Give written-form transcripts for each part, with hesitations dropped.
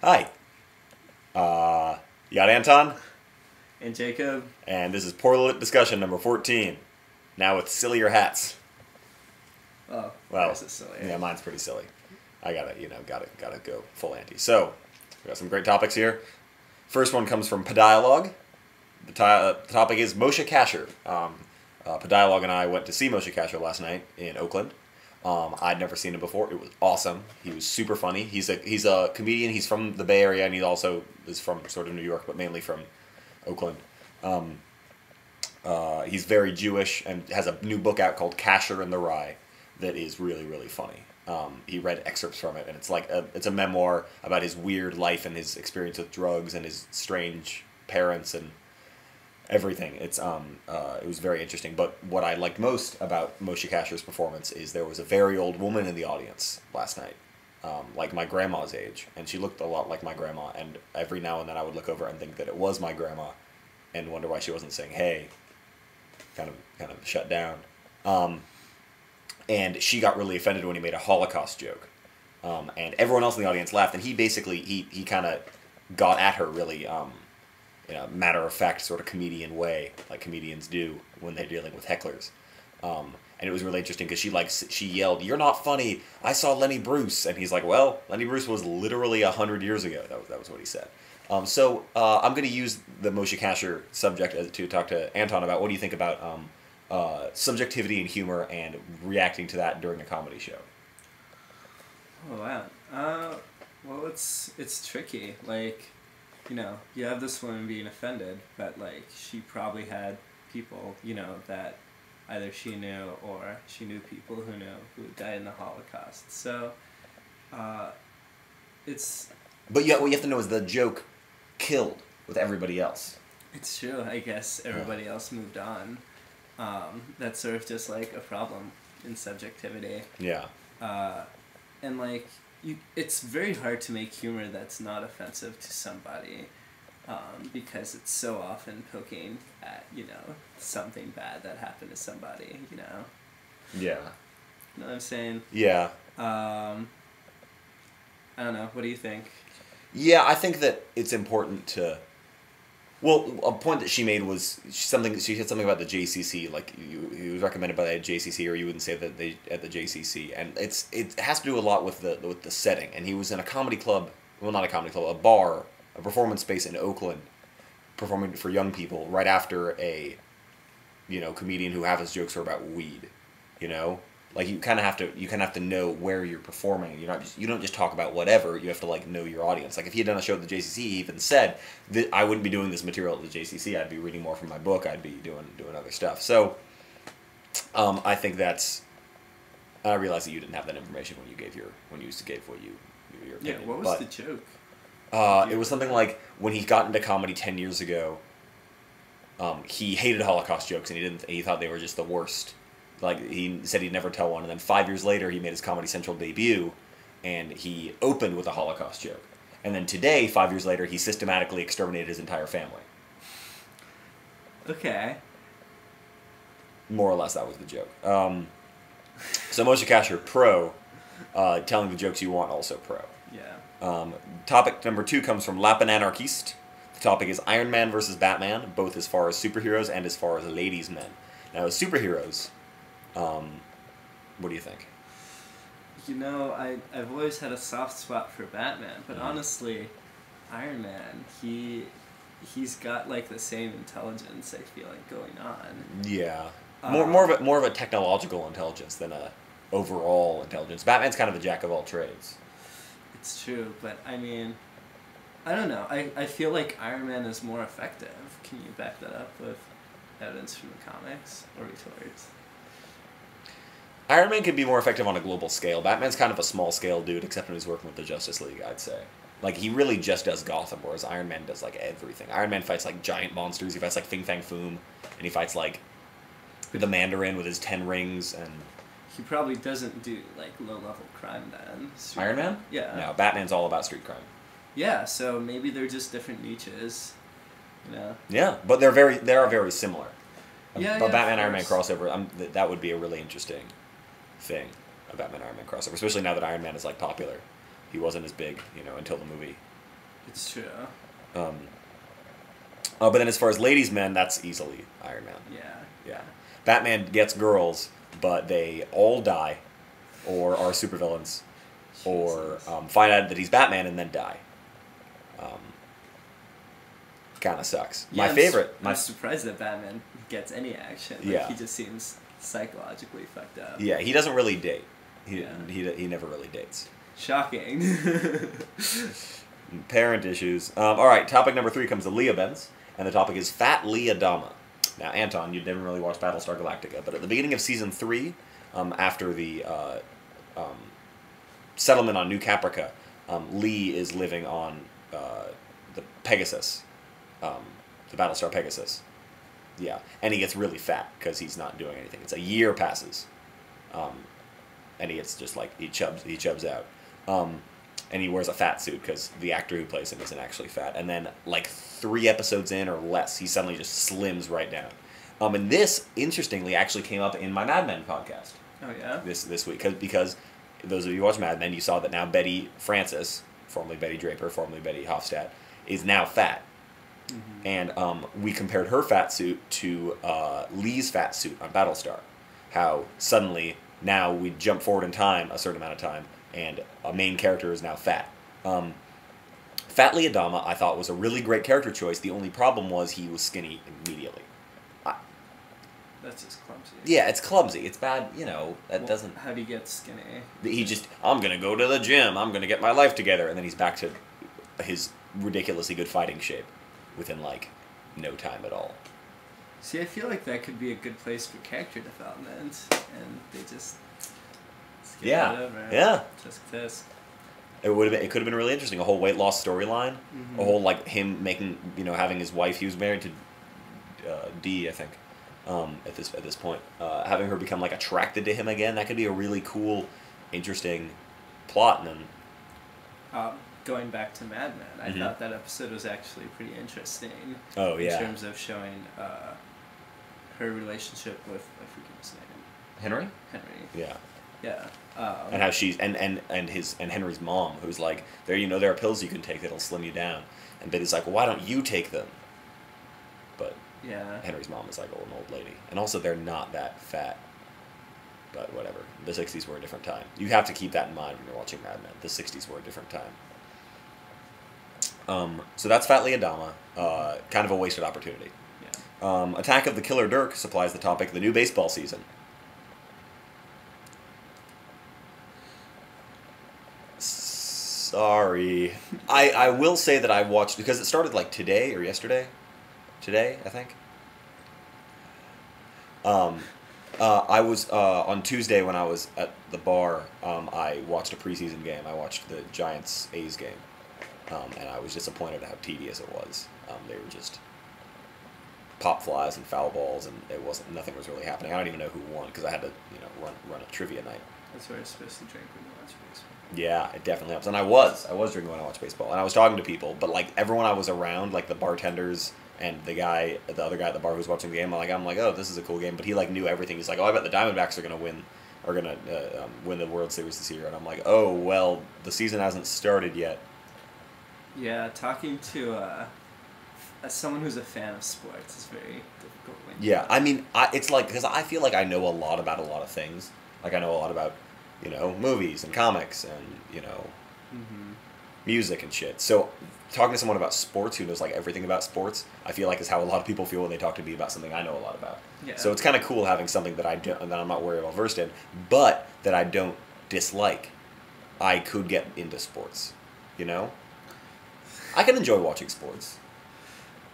Hi. You got Anton? And Jacob. And this is Poor Lit Discussion number 14. Now with sillier hats. Oh, Well, this is silly. yeah, mine's pretty silly. I gotta go full anti. So, we got some great topics here. First one comes from Podialogue. The topic is Moshe Kasher. Podialogue and I went to see Moshe Kasher last night in Oakland. I'd never seen him before. It was awesome. He was super funny. He's a comedian. He's from the Bay Area, and he also is from sort of New York, but mainly from Oakland. He's very Jewish and has a new book out called Kasher and the Rye that is really, really funny. He read excerpts from it, and it's a memoir about his weird life and his experience with drugs and his strange parents and everything. It was very interesting. But what I liked most about Moshe Kasher's performance is there was a very old woman in the audience last night, like my grandma's age, and she looked a lot like my grandma. And every now and then I would look over and think that it was my grandma, and wonder why she wasn't saying hey, kind of shut down. And she got really offended when he made a Holocaust joke, and everyone else in the audience laughed. And he basically he kind of got at her really. In a matter-of-fact sort of comedian way, like comedians do when they're dealing with hecklers. And it was really interesting because she yelled, "You're not funny! I saw Lenny Bruce!" And he's like, "Well, Lenny Bruce was literally 100 years ago." That was what he said. So I'm going to use the Moshe Kasher subject to talk to Anton about what do you think about subjectivity and humor and reacting to that during a comedy show. Oh, wow. Well, it's tricky. Like, you know, you have this woman being offended, but, like, she probably had people, you know, that either she knew or she knew people who died in the Holocaust. So, it's... But what you have to know is the joke killed with everybody else. It's true. I guess everybody else moved on. That's sort of just, like, a problem in subjectivity. Yeah. And, like... it's very hard to make humor that's not offensive to somebody, because it's so often poking at, you know, something bad that happened to somebody, you know? Yeah. You know what I'm saying? Yeah. I don't know. What do you think? Yeah, I think that it's important to... Well, a point that she made was she said something about the JCC, like it was recommended by the JCC, or you wouldn't say that they at the JCC, and it has to do a lot with the setting. And he was in a comedy club, well, not a comedy club, a bar, a performance space in Oakland, performing for young people right after a, you know, comedian who half his jokes are about weed, you know. Like you kind of have to know where you're performing. You don't just talk about whatever. You have to like know your audience. Like if he had done a show at the JCC, he even said that I wouldn't be doing this material at the JCC. I'd be reading more from my book. I'd be doing other stuff. So, I think that's. I realize that you didn't have that information when you gave your opinion. Yeah. What was the joke? It was something like when he got into comedy 10 years ago. He hated Holocaust jokes and he thought they were just the worst. Like, he said he'd never tell one, and then 5 years later, he made his Comedy Central debut, and he opened with a Holocaust joke. And then today, 5 years later, he systematically exterminated his entire family. Okay. More or less, that was the joke. So Moshe Kasher, pro. Telling the jokes you want, also pro. Yeah. Topic number 2 comes from Lapin Anarchiste. The topic is Iron Man versus Batman, both as far as superheroes and as far as ladies' men. Now, as superheroes... what do you think? You know, I've always had a soft spot for Batman, but honestly, Iron Man, he's got like the same intelligence I feel like going on. Yeah, more of a technological intelligence than a overall intelligence. Batman's kind of a jack of all trades. It's true, but I mean, I don't know. I feel like Iron Man is more effective. Can you back that up with evidence from the comics or retorts? Iron Man can be more effective on a global scale. Batman's kind of a small scale dude, except when he's working with the Justice League, I'd say. Like, he really just does Gotham, whereas Iron Man does, like, everything. Iron Man fights, like, giant monsters. He fights, like, Fing Fang Foom. And he fights, like, the Mandarin with his 10 rings. And he probably doesn't do, like, low-level crime, then. Iron Man? Yeah. No, Batman's all about street crime. Yeah, so maybe they're just different niches, you know? Yeah, but they are very similar. Yeah, But Batman Iron Man crossover, that would be a really interesting thing, a Batman Iron Man crossover, especially now that Iron Man is like popular. He wasn't as big, you know, until the movie It's true. But then as far as ladies' men, that's easily Iron Man. Yeah. Yeah. Batman gets girls, but they all die, or are supervillains, or find out that he's Batman and then die. Kind of sucks. Yeah, My favorite. I'm surprised that Batman gets any action. Like, Yeah. He just seems psychologically fucked up. Yeah, he doesn't really date. He Yeah. he never really dates. Shocking. Parent issues. All right, topic number 3 comes to Leah Benz, and the topic is Fat Lee Adama. Now, Anton, you didn't really watch Battlestar Galactica, but at the beginning of season 3, after the settlement on New Caprica, Lee is living on the Pegasus, the Battlestar Pegasus. Yeah, and he gets really fat because he's not doing anything. It's a year passes, and he gets just like he chubs out. And he wears a fat suit because the actor who plays him isn't actually fat. And then, like 3 episodes in or less, he suddenly just slims right down. And this, interestingly, actually came up in my Mad Men podcast. Oh yeah. This week because those of you who watch Mad Men, you saw that now Betty Francis, formerly Betty Draper, formerly Betty Hofstadt, is now fat. Mm-hmm. And we compared her fat suit to Lee's fat suit on Battlestar. How suddenly now we jump forward in time a certain amount of time, and a main character is now fat. Fat Lee Adama, I thought, was a really great character choice. The only problem was he was skinny immediately. That's just clumsy. Yeah, it's clumsy. It's bad, doesn't... How do you get skinny? He just, I'm going to go to the gym. I'm going to get my life together. And then he's back to his ridiculously good fighting shape within, no time at all. See, I feel like that could be a good place for character development, and they just... Yeah. Over. Yeah. Just. It could have been really interesting. A whole weight loss storyline. Mm-hmm. A whole him making having his wife. He was married to Dee, I think. At this point, having her become attracted to him again. That could be a really cool, interesting plot. And then going back to Mad Men, I Mm-hmm. thought that episode was actually pretty interesting. Oh yeah. In terms of showing her relationship with I forget his name. Henry. Henry. Yeah. Yeah. And how she's and Henry's mom, who's like, there are pills you can take that'll slim you down, and Betty's like, well, why don't you take them? But yeah, Henry's mom is like an old lady, and also they're not that fat. But whatever, the '60s were a different time. You have to keep that in mind when you're watching Mad Men. The '60s were a different time. So that's Fat Lee Adama, kind of a wasted opportunity. Yeah. Attack of the Killer Dirk supplies the topic: the new baseball season. Sorry. I will say that I watched, because it started today or yesterday. Today, I think. I was, on Tuesday when I was at the bar, I watched a preseason game. I watched the Giants-A's game. And I was disappointed at how tedious it was. They were just pop flies and foul balls, and nothing was really happening. I don't even know who won, because I had to, run a trivia night. That's what you're supposed to drink when you watch baseball. Yeah, it definitely helps. And I was drinking when I watched baseball. And I was talking to people, but everyone I was around, the bartenders and the other guy at the bar who was watching the game, I'm like, oh, this is a cool game. But he knew everything. He's like, oh, I bet the Diamondbacks are gonna win the World Series this year. And I'm like, oh, well, the season hasn't started yet. Yeah, talking to as someone who's a fan of sports is very difficult. Yeah, I mean, it's because I feel like I know a lot about a lot of things. I know a lot about movies and comics and Mm-hmm. music and shit. So talking to someone about sports who knows everything about sports, I feel is how a lot of people feel when they talk to me about something I know a lot about. Yeah. So it's kind of cool having something that I'm not very well versed in, but that I don't dislike. I could get into sports, I can enjoy watching sports.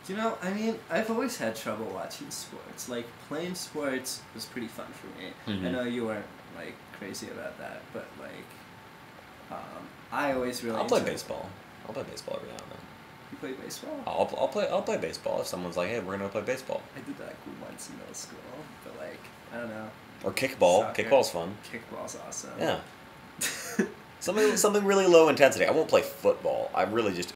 I mean, I've always had trouble watching sports. Playing sports was pretty fun for me. Mm-hmm. I know you weren't crazy about that, but I always really. I'll play baseball. I'll play baseball every now and then. You play baseball? I'll play baseball if someone's like, hey, we're gonna play baseball. I did that once in middle school, but I don't know. Or kickball. Soccer. Kickball's fun. Kickball's awesome. Yeah. Something really low intensity. I won't play football. I really just